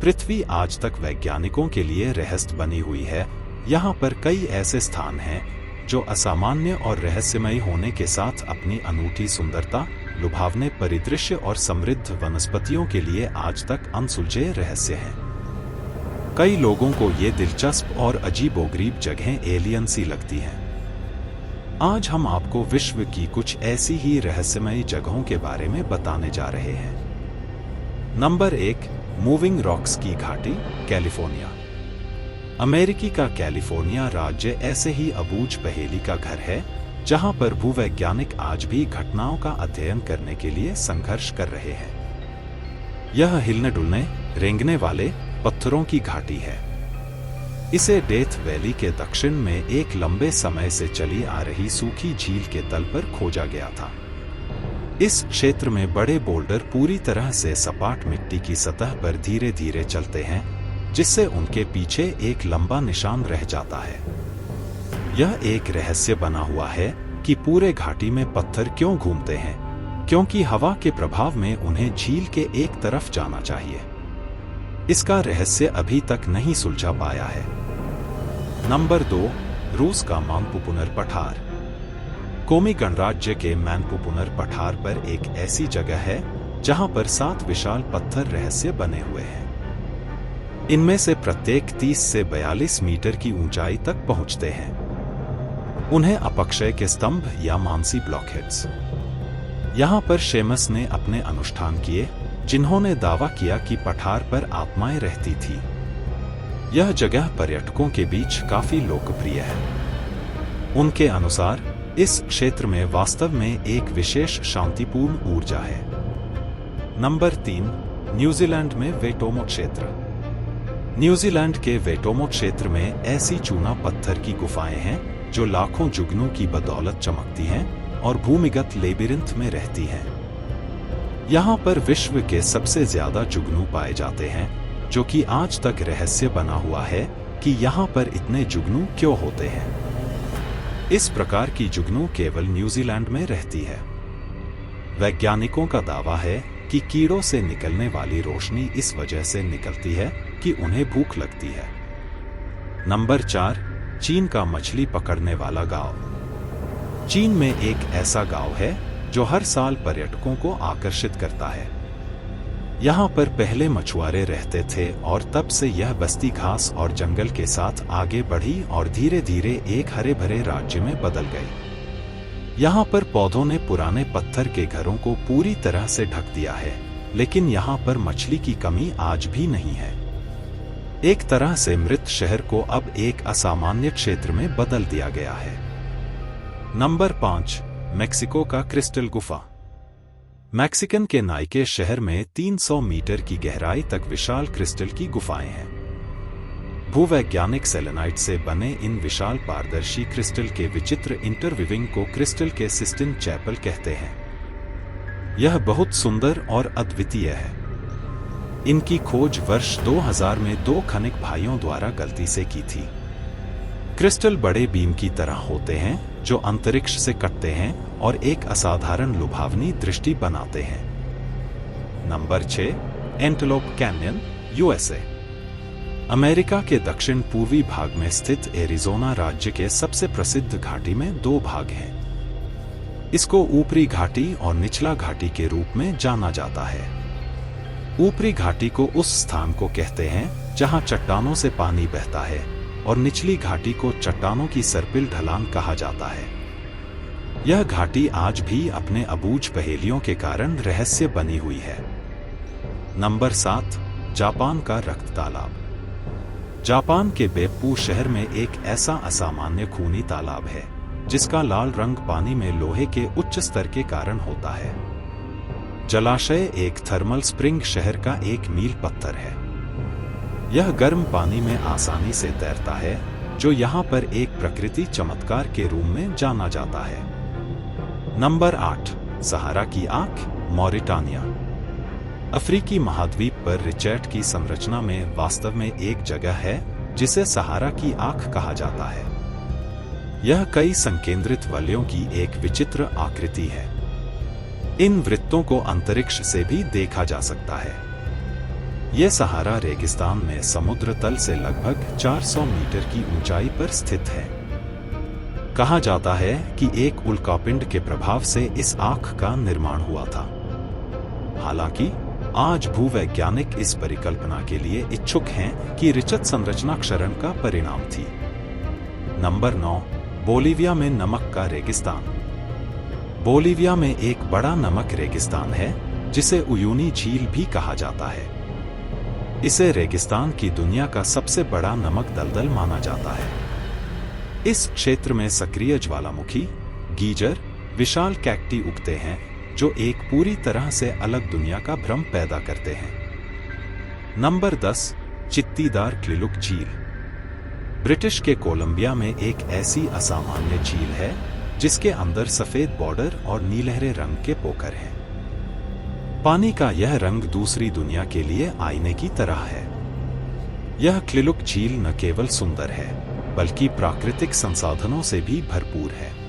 पृथ्वी आज तक वैज्ञानिकों के लिए रहस्य बनी हुई है। यहाँ पर कई ऐसे स्थान हैं जो असामान्य और रहस्यमयी होने के साथ अपनी अनूठी सुंदरता, लुभावने परिदृश्य और समृद्ध वनस्पतियों के लिए आज तक अनसुलझे रहस्य हैं। कई लोगों को ये दिलचस्प और अजीबोगरीब जगहें एलियन सी लगती हैं। आज हम आपको विश्व की कुछ ऐसी ही रहस्यमयी जगहों के बारे में बताने जा रहे हैं। नंबर 1, मूविंग रॉक्स की घाटी, कैलिफोर्निया। अमेरिकी का कैलिफोर्निया राज्य ऐसे ही अबूझ पहेली का घर है जहां पर भूवैज्ञानिक आज भी घटनाओं का अध्ययन करने के लिए संघर्ष कर रहे हैं। यह हिलने डुलने, रेंगने वाले पत्थरों की घाटी है। इसे डेथ वैली के दक्षिण में एक लंबे समय से चली आ रही सूखी झील के तल पर खोजा गया था। इस क्षेत्र में बड़े बोल्डर पूरी तरह से सपाट मिट्टी की सतह पर धीरे धीरे चलते हैं, जिससे उनके पीछे एक लंबा निशान रह जाता है। यह एक रहस्य बना हुआ है कि पूरे घाटी में पत्थर क्यों घूमते हैं, क्योंकि हवा के प्रभाव में उन्हें झील के एक तरफ जाना चाहिए। इसका रहस्य अभी तक नहीं सुलझा पाया है। नंबर 2, रूस का मैनपुकुनर पठार। कोमी गणराज्य के मैनपुकुनर पठार पर एक ऐसी जगह है जहां पर 7 विशाल पत्थर रहस्य बने हुए हैं। इनमें से प्रत्येक 30 से 42 मीटर की ऊंचाई तक पहुंचते हैं। उन्हें अपक्षय के स्तंभ या मानसी ब्लॉकहेड्स। यहां पर शेमस ने अपने अनुष्ठान किए, जिन्होंने दावा किया कि पठार पर आत्माएं रहती थी। यह जगह पर्यटकों के बीच काफी लोकप्रिय है। उनके अनुसार इस क्षेत्र में वास्तव में एक विशेष शांतिपूर्ण ऊर्जा है। नंबर 3, न्यूजीलैंड में वेटोमो क्षेत्र। न्यूजीलैंड के वेटोमो क्षेत्र में ऐसी चूना पत्थर की गुफाएं हैं जो लाखों जुगनू की बदौलत चमकती हैं और भूमिगत लेबिरिंथ में रहती हैं। यहाँ पर विश्व के सबसे ज्यादा जुगनू पाए जाते हैं, जो कि आज तक रहस्य बना हुआ है कि यहाँ पर इतने जुगनू क्यों होते हैं। इस प्रकार की जुगनू केवल न्यूजीलैंड में रहती है। वैज्ञानिकों का दावा है कि कीड़ों से निकलने वाली रोशनी इस वजह से निकलती है कि उन्हें भूख लगती है। नंबर 4, चीन का मछली पकड़ने वाला गांव। चीन में एक ऐसा गांव है जो हर साल पर्यटकों को आकर्षित करता है। यहाँ पर पहले मछुआरे रहते थे और तब से यह बस्ती घास और जंगल के साथ आगे बढ़ी और धीरे धीरे एक हरे भरे राज्य में बदल गई। यहाँ पर पौधों ने पुराने पत्थर के घरों को पूरी तरह से ढक दिया है, लेकिन यहाँ पर मछली की कमी आज भी नहीं है। एक तरह से मृत शहर को अब एक असामान्य क्षेत्र में बदल दिया गया है। नंबर 5, मेक्सिको का क्रिस्टल गुफा। मैक्सिकन के नाइके शहर में 300 मीटर की गहराई तक विशाल क्रिस्टल की गुफाएं हैं। भूवैज्ञानिक सेलेनाइट से बने इन विशाल पारदर्शी क्रिस्टल के विचित्र इंटरवीविंग को क्रिस्टल के सिस्टिन चैपल कहते हैं। यह बहुत सुंदर और अद्वितीय है। इनकी खोज वर्ष 2000 में 2 खनिक भाइयों द्वारा गलती से की थी। क्रिस्टल बड़े बीम की तरह होते हैं जो अंतरिक्ष से कटते हैं और एक असाधारण लुभावनी दृष्टि बनाते हैं। Number 6, antelope Canyon, USA. America के दक्षिण पूर्वी भाग में स्थित एरिज़ोना राज्य के सबसे प्रसिद्ध घाटी में 2 भाग हैं। इसको ऊपरी घाटी और निचला घाटी के रूप में जाना जाता है। ऊपरी घाटी को उस स्थान को कहते हैं जहां चट्टानों से पानी बहता है और निचली घाटी को चट्टानों की सर्पिल ढलान कहा जाता है। यह घाटी आज भी अपने अबूझ पहेलियों के कारण रहस्य बनी हुई है। नंबर 7, जापान का रक्त तालाब। जापान के बेप्पू शहर में एक ऐसा असामान्य खूनी तालाब है जिसका लाल रंग पानी में लोहे के उच्च स्तर के कारण होता है। जलाशय एक थर्मल स्प्रिंग शहर का एक मील पत्थर है। यह गर्म पानी में आसानी से तैरता है, जो यहाँ पर एक प्रकृति चमत्कार के रूप में जाना जाता है। नंबर 8, सहारा की आंख, मॉरिटानिया। अफ्रीकी महाद्वीप पर रिचैट की संरचना में वास्तव में एक जगह है जिसे सहारा की आंख कहा जाता है। यह कई संकेंद्रित वलयों की एक विचित्र आकृति है। इन वृत्तों को अंतरिक्ष से भी देखा जा सकता है। ये सहारा रेगिस्तान में समुद्र तल से लगभग 400 मीटर की ऊंचाई पर स्थित है। कहा जाता है कि एक उल्कापिंड के प्रभाव से इस आंख का निर्माण हुआ था। हालांकि आज भूवैज्ञानिक इस परिकल्पना के लिए इच्छुक हैं कि रिचत संरचना क्षरण का परिणाम थी। नंबर 9, बोलीविया में नमक का रेगिस्तान। बोलीविया में एक बड़ा नमक रेगिस्तान है जिसे उयूनी झील भी कहा जाता है। इसे रेगिस्तान की दुनिया का सबसे बड़ा नमक दलदल माना जाता है। इस क्षेत्र में सक्रिय ज्वालामुखी, गीजर, विशाल कैक्टी उगते हैं जो एक पूरी तरह से अलग दुनिया का भ्रम पैदा करते हैं। नंबर 10, चित्तीदार क्लिलुक झील। ब्रिटिश के कोलंबिया में एक ऐसी असामान्य झील है जिसके अंदर सफेद बॉर्डर और नीलहरे रंग के पोखर हैं। पानी का यह रंग दूसरी दुनिया के लिए आईने की तरह है। यह क्लिलुक झील न केवल सुंदर है बल्कि प्राकृतिक संसाधनों से भी भरपूर है।